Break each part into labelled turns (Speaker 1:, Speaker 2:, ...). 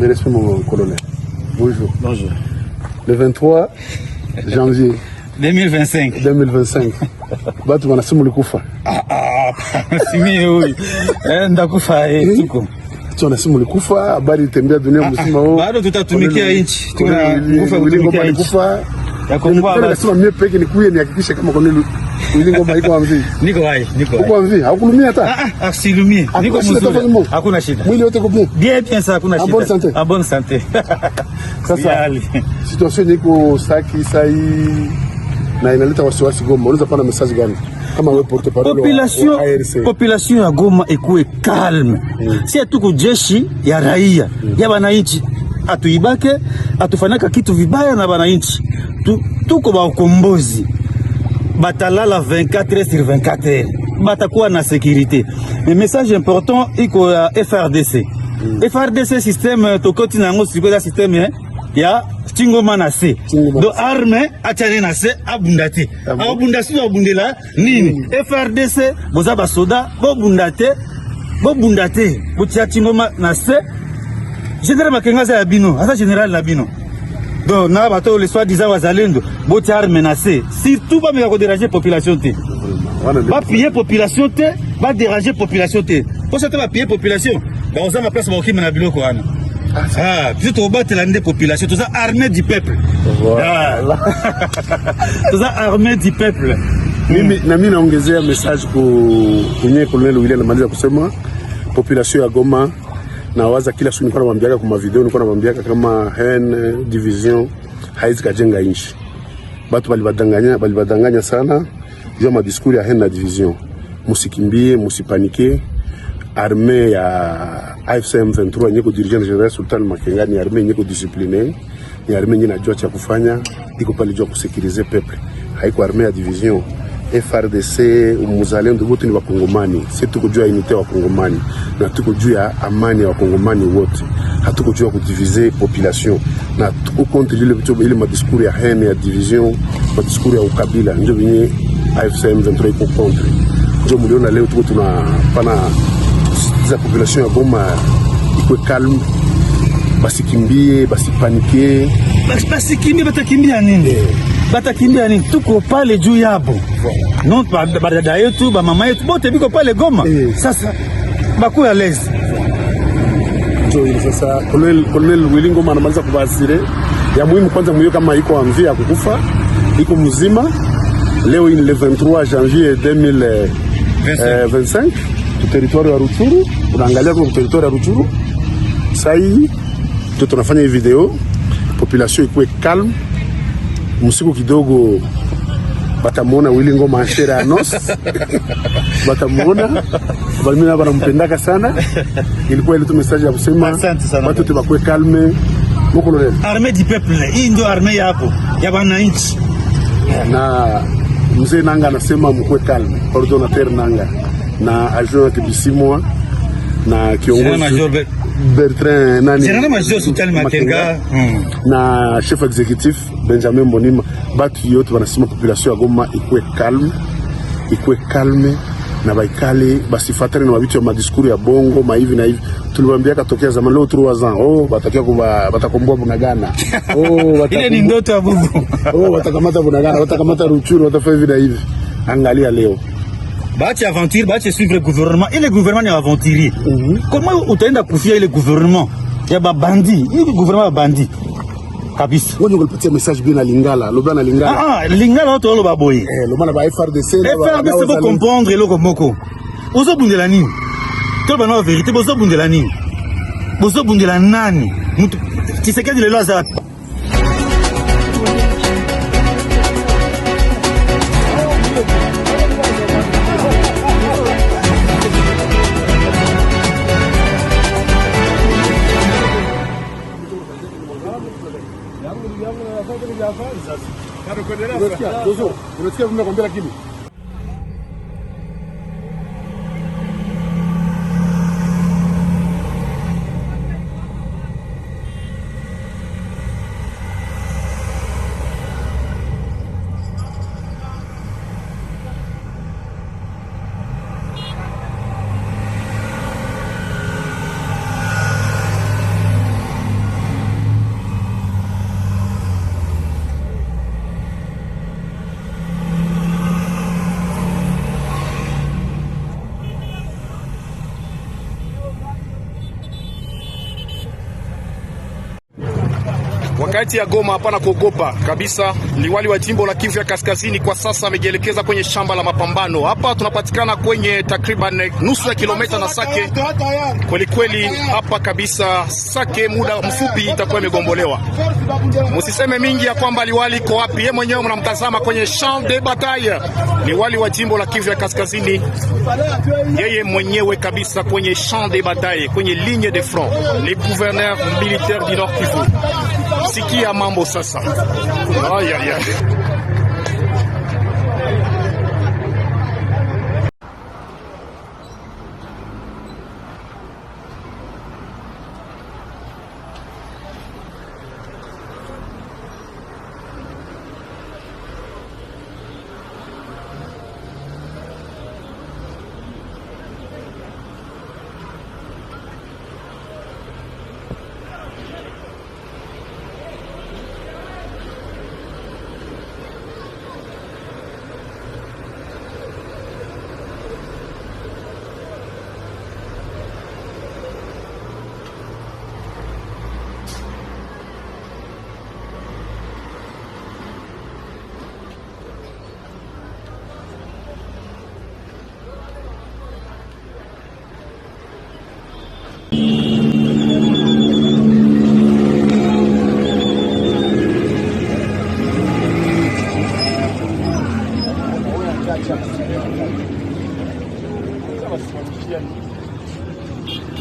Speaker 1: Mes respects, mon colonel. Bonjour.
Speaker 2: Bonjour.
Speaker 1: Le 23 janvier
Speaker 2: 2025.
Speaker 1: Batu wanasema ulikufa.
Speaker 2: Simi huyu. Ndakufa tuko.
Speaker 1: Tu wanasema ulikufa, habari itembea dunia mzima wao.
Speaker 2: Bado tutatumikia nchi. Tunakufa kutumikia nchi. Ya Kongo
Speaker 1: nasema mimi peke nikuye nihakikishe kama Colonel Wilingoma iko mzee.
Speaker 2: Niko hai.
Speaker 1: Uko mzee? Haukulumia hata?
Speaker 2: Asilumie. Niko mzuri. Hakuna shida.
Speaker 1: Mwili wote uko bien.
Speaker 2: Bien ça hakuna shida.
Speaker 1: Bonne santé.
Speaker 2: En bonne santé.
Speaker 1: Sasa situation niko saki sai na inaleta wasiwasi Goma. Unaweza pana message gani? Kama wewe porte parole
Speaker 2: population ya Goma ikuwe calme. Si tuko jeshi ya raia, ya wananchi. Atuibake, atufanyaka kitu vibaya na wananchi. Tuko ba ukombozi. Batalala 24/24. Batakuwa na sécurité. Le message important iko ya FRDC. FRDC système tokoti nango sikoza système ya Tingoma na se. Do arme achane na se abundate. Abundasi do abundela nini? FRDC boza ba soda bo bundate. Botia Tingoma na se. Général Makenga za bino, asa général la bino. Donc na bato le soi-disant wazalendo, botia arme menacé. Surtout pas me ko déranger population te. Ba piller population te, ba déranger population te. Pour ça va piller population. Ba oza ma place ba okima na biloko ana. Puis tu vas battre la population, tout ça armée du peuple. Voilà. Tout ça armée du peuple.
Speaker 1: Mimi naongezea message kwenye Colonel William namaliza kusema population ya Goma na waza kila siku nilikuwa namwambiaka kwa video, nilikuwa namwambiaka kama hen division haizi kajenga nchi. Batu balibadanganya sana juu ma discours ya hen na division. Musikimbie, musipanike. Armée ya AFC M23 nyeko dirigeant general Sultan Makenga ni armée nyeko discipliné, ni armée nyina jua cha kufanya, iko pale jua kusekirize peuple. Haiko armée ya division. FRDC umuzalendo wote ni wakongomani. Sisi tuko juu ya unité wa Kongomani na tuko juu ya amani ya wakongomani wote. Hatuko juu ya kudiviser population na tuko contre ile ma discours ya haine ya division, ma discours ya ukabila. Ndio venye AFC M23 iko contre. Ndio mliona leo tuko tunapana za population ya Goma ikuwe calme, basikimbie, basipanike.
Speaker 2: Basikimbie batakimbia nini? Batakimbia nini? Tuko pale juu yabo. Non badada yetu, ba mama yetu bote biko pale Goma. Sasa baku ya lezi.
Speaker 1: Ndio sasa Colonel Wilingoma anamaliza kubasire. Ya muhimu kwanza mwiyo kama iko amvi ya kukufa, iko mzima. Leo ni le 23 janvier 2025. Territoire ya Ruchuru, unaangalia kwa territoire ya Ruchuru. Sasa hii tunafanya hii video, population ikuwe calme. Msiku kidogo batamuona Wilingoma ashera anos. Batamuona balimina banampendaka sana. Ilikuwa ile tu message ya kusema watu tubakuwe calme. Moko leo
Speaker 2: armée du peuple, hii ndio armée yapo ya wananchi.
Speaker 1: Na mzee Nanga anasema mkuwe calme. Coordinateur Nanga na adjoint Kibisimwa na kiongozi Bertrand nani
Speaker 2: General Major Sultan Makenga
Speaker 1: na chef exécutif Benjamin Mbonima. Batu yote wanasema population ya Goma ikuwe calme na baikale basifatane na mabitu ya madiscours ya bongo maivi na hivi. Tuliwaambia katokea zamani leo 3 ans batakia batakomboa Bunagana.
Speaker 2: Ile ni ndoto ya Bugu.
Speaker 1: Watakamata Bunagana, watakamata Ruchuru, watafanya hivi na hivi. Angalia leo
Speaker 2: Bachi aventure, bachi suivre le gouvernement. Et le gouvernement est aventurier. Comment utaenda kufia ile gouvernement ya babandi? Ile gouvernement ya bandi. Kabisa.
Speaker 1: Wewe ungepatia message bien na Lingala, loba na Lingala.
Speaker 2: Lingala to lo baboye.
Speaker 1: Loba na ba FRDC
Speaker 2: na ba. FRDC faut comprendre loko moko. Ozo bundela nini? To ba na vérité, bozo bundela nini? Bozo bundela nani? Mutu Tshisekedi lelo azala.
Speaker 1: Unasikia tunakwambia lakini
Speaker 3: Kati ya Goma hapana kuogopa kabisa. Liwali wa jimbo la Kivu ya Kaskazini kwa sasa amejielekeza kwenye shamba la mapambano. Hapa tunapatikana kwenye takriban nusu ya kilomita na Sake. Kweli kweli hapa kabisa Sake muda mfupi itakuwa imegombolewa. Msiseme mingi ya kwamba liwali iko wapi. Yeye mwenyewe mnamtazama kwenye champ de bataille. Liwali wa jimbo la Kivu ya Kaskazini yeye mwenyewe kabisa kwenye champ de bataille, kwenye ligne de front. Les gouverneurs militaires du Nord Kivu. Sikia mambo sasa. Ay ay ay.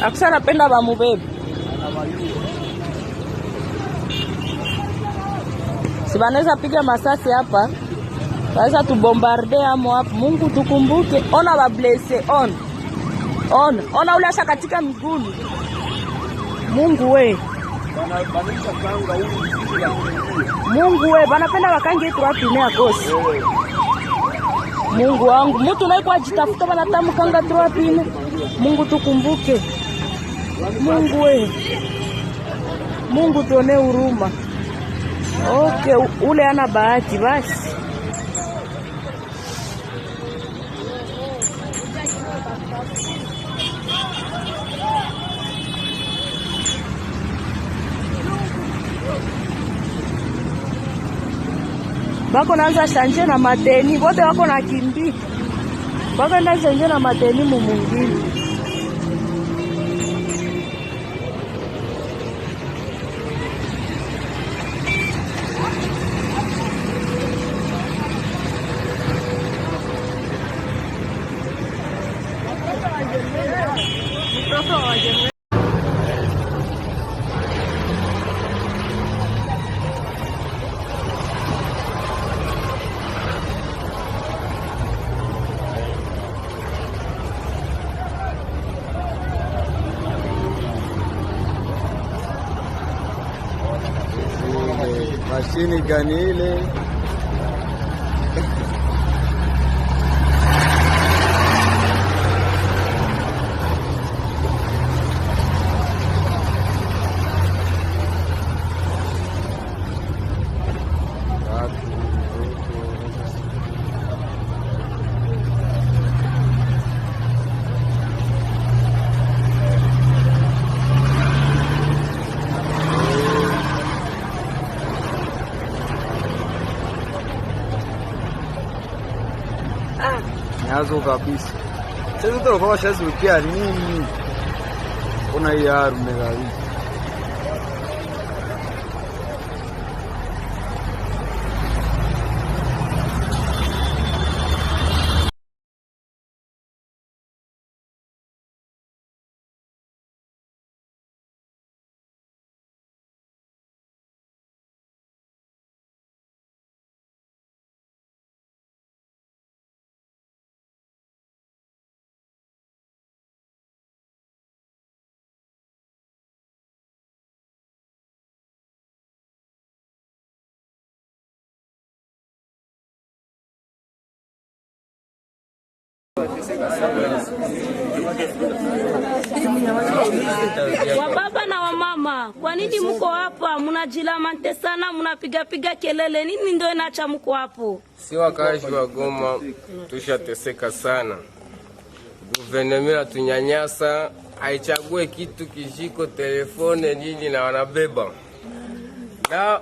Speaker 4: Akisa napenda bamubebe. Si banaweza piga masasi hapa. Banaweza tubombarde amo hapa. Mungu tukumbuke. Ona ba blesse on. Ona ule asha katika miguu. Mungu we. Mungu we, banapenda wakange yetu wapi ne kosi. Mungu wangu, mtu naiko ajitafuta banatamu kanga tuwapine. Mungu tukumbuke. Mungu we. Mungu tuone huruma. Okay, ule ana bahati basi. Bako naanza shanje na mateni, wote wako na kimbi. Bako naanza shanje na mateni mumungini.
Speaker 5: Mashini gani ile? Nyazo kabisa. Sasa tunakuwa shazukia nini? Kuna yaru mmegawi.
Speaker 4: Wababa na wamama, kwa nini mko hapa? Mnajilamante sana, mnapiga kelele. Nini ndio inaacha mko hapo?
Speaker 6: Si wakazi wa Goma tushateseka sana. Guvernema tunyanyasa, haichague kitu kijiko telefone nini na wanabeba. Na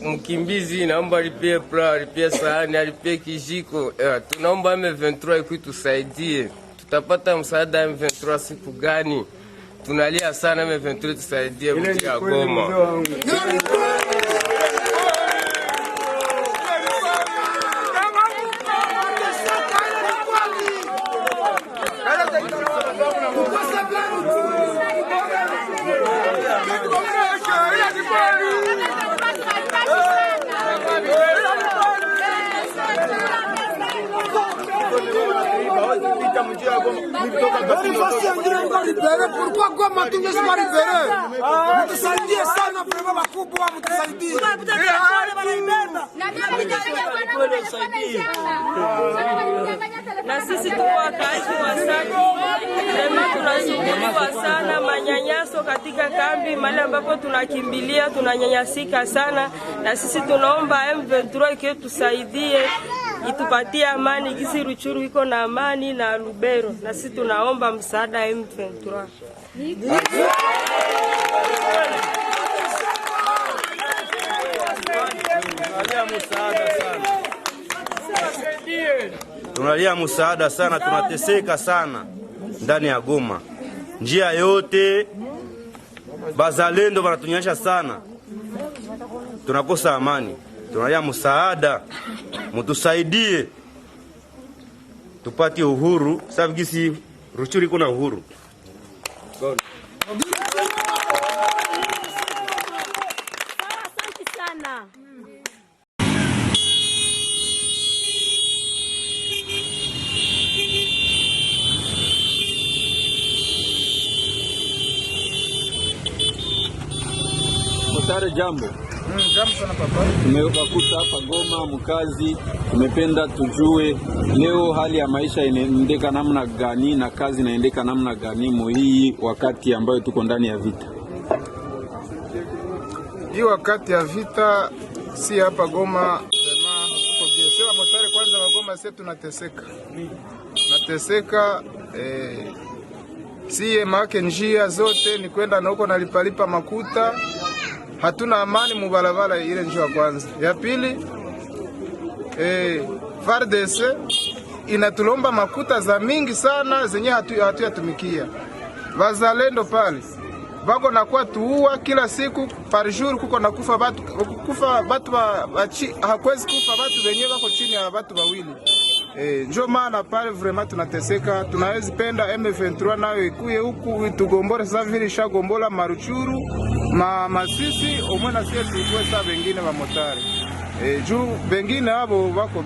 Speaker 6: mkimbizi naomba alipie pla, alipie sahani, alipie kijiko. Tunaomba M23 ikutusaidie. Tutapata msaada M23 siku gani? Tunalia sana M23 tusaidie mji wa Goma.
Speaker 5: Pourquoi Goma tungeshi maribere? Mtusaidie sana vrema bakubwa, mtusaidie.
Speaker 4: Na sisi tuko wakaaji wa Sake, sema tunasumbuliwa sana manyanyaso katika kambi, mahali ambapo tunakimbilia tunanyanyasika sana, na sisi tunaomba M23 ikiwa tusaidie, itupatie amani, kisi Ruchuru iko na amani na Lubero, na sisi tunaomba msaada M23.
Speaker 7: Tunalia msaada sana, tunateseka sana ndani ya Goma. Njia yote bazalendo wanatunyanyasha sana, tunakosa amani. Tunalia msaada, mtusaidie tupate uhuru. Sababu gisi Ruchuru kuna uhuru.
Speaker 4: Asante sana.
Speaker 8: Motare, jambo.
Speaker 5: Jambo sana papa.
Speaker 8: Tumewakuta hapa Goma mkazi, tumependa tujue leo hali ya maisha inaendeka namna gani na kazi inaendeka namna gani hii wakati ambayo tuko ndani ya vita.
Speaker 5: Hii wakati ya vita si hapa Goma sema huko bio. Sema Motare, kwanza wa Goma sisi tunateseka. Nateseka si make njia zote ni kwenda na huko nalipalipa makuta. Hatuna amani mubalabala, ile njia ya kwanza. Ya pili, FARDC inatulomba makuta za mingi sana zenye hatuyatumikia. Wazalendo pale bako nakuwa tuua kila siku par jour, kuko nakufa batu hakwezi kufa batu wenyewe bako chini ya batu bawili. Njo maana pale vraiment tunateseka. Tunawezi penda M23 nayo ikuye huku itugombore sasa vile shagombola Maruchuru Masisi omwena sie tukwe saa bengine wa Motare. Juu bengine abo bako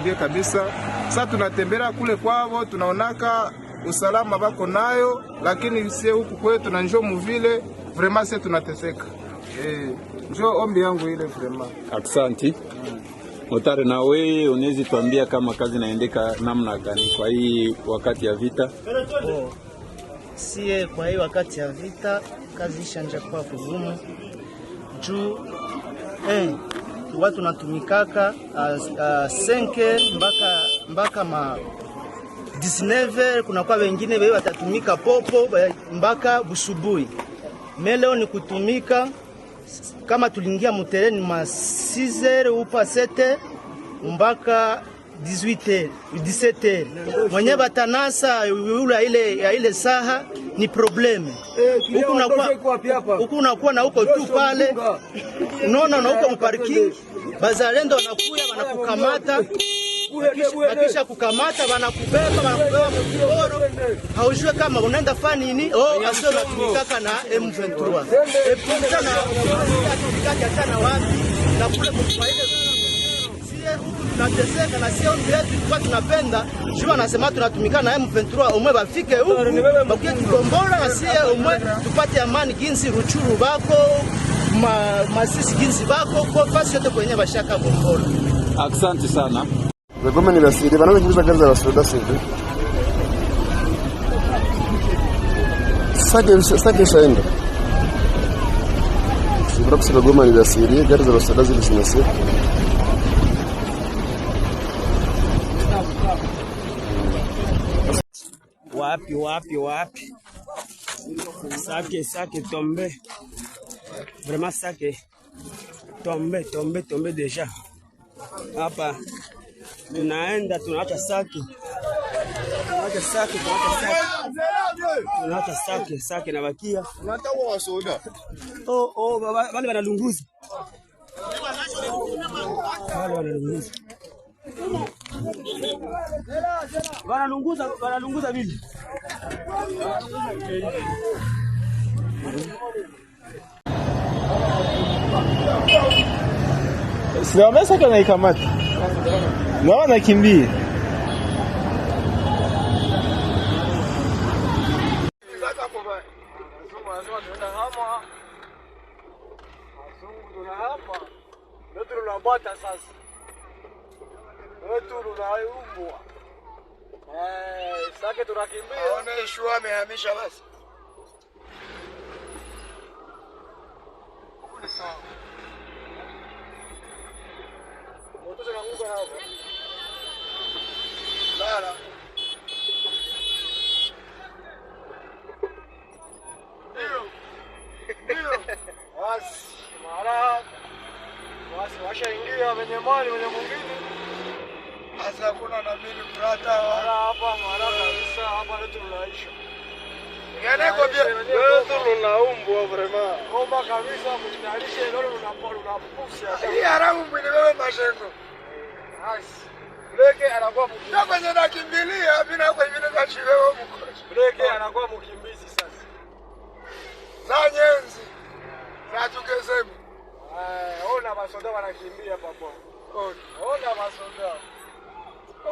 Speaker 5: bie kabisa. Sasa tunatembea kule kwao tunaonaka usalama bako nayo, lakini sie huku kwetu na njo muvile vraiment sie tunateseka. Njo ombi yangu ile vraiment.
Speaker 8: Asante. Motare, na wewe unaweza tuambia kama kazi inaendeka namna gani kwa hii wakati ya vita?
Speaker 9: Sie kwa hii wakati ya vita kazi ishanja kwa kugumu juu watu natumikaka 5 mpaka ma 19 kuna kwa wengine wewe watatumika popo mpaka busubuhi. Leo ni kutumika kama tuliingia mutereni ma 6h upa 7 mpaka 18h 17h. Mwenye batanasa yule ile saha ni probleme. Huku unakuwa na huko tu pale. Unaona na huko mparking bazalendo wanakuya wanakukamata. Wakisha kukamata wanakubeba mkoro. Haujue kama unaenda fani nini? Asio natumikaka na M23. Epita na atumikaka tena wapi? Na kule kufaida tunateseka na sio ndio kwa tunapenda. Juu anasema tunatumika na M23 omwe bafike huku. Bakie tugombora na sio omwe tupate amani ginsi Ruchuru bako Masisi ginsi bako kwa fasi yote kwenye bashaka gombora.
Speaker 8: Asante sana.
Speaker 1: Goma ni la Syrie, banaanza kuuza gari za soda Syrie. Sasa shaenda. Sibra kusema Goma ni la Syrie, gari za soda zile zinasema.
Speaker 10: Wapi. Sake tombe. Vraiment Sake tombe deja. Hapa tunaenda tunaacha saki. Tunaacha saki na bakia.
Speaker 11: Unatawa wa soda.
Speaker 10: Wale wanalunguza. Wanalunguza bibi.
Speaker 5: Siwamesa kwa naikamata. Naona kimbie.
Speaker 11: Sake tunakimbia. Aone shua amehamisha basi. Sawa. Moto zinaanguka hapo. Lala. Ndio. Basi mara. Basi washaingia wenye mali wenye mwingine. Sasa kuna na mimi kurata hapa mara kabisa hapa leo tunaishi. Yana kwa bia. Leo tunaumbwa vraiment. Omba kabisa kujitayarisha leo unapusa. Hii haramu mwili wewe mashengo. Basi. Breke anakuwa mkimbizi. Ndio kwenye nakimbilia mimi na kwa hivi na chilewa mko. Breke anakuwa mkimbizi sasa. Za nyenzi. Za tukezemu. Ona masoda wanakimbia papo. Ona masoda.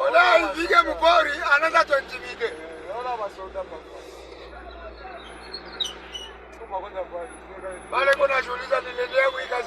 Speaker 11: Ona ipige mpori anaanza 20 mide. Ona masoda papo. Bale kuna shughuli za nilelea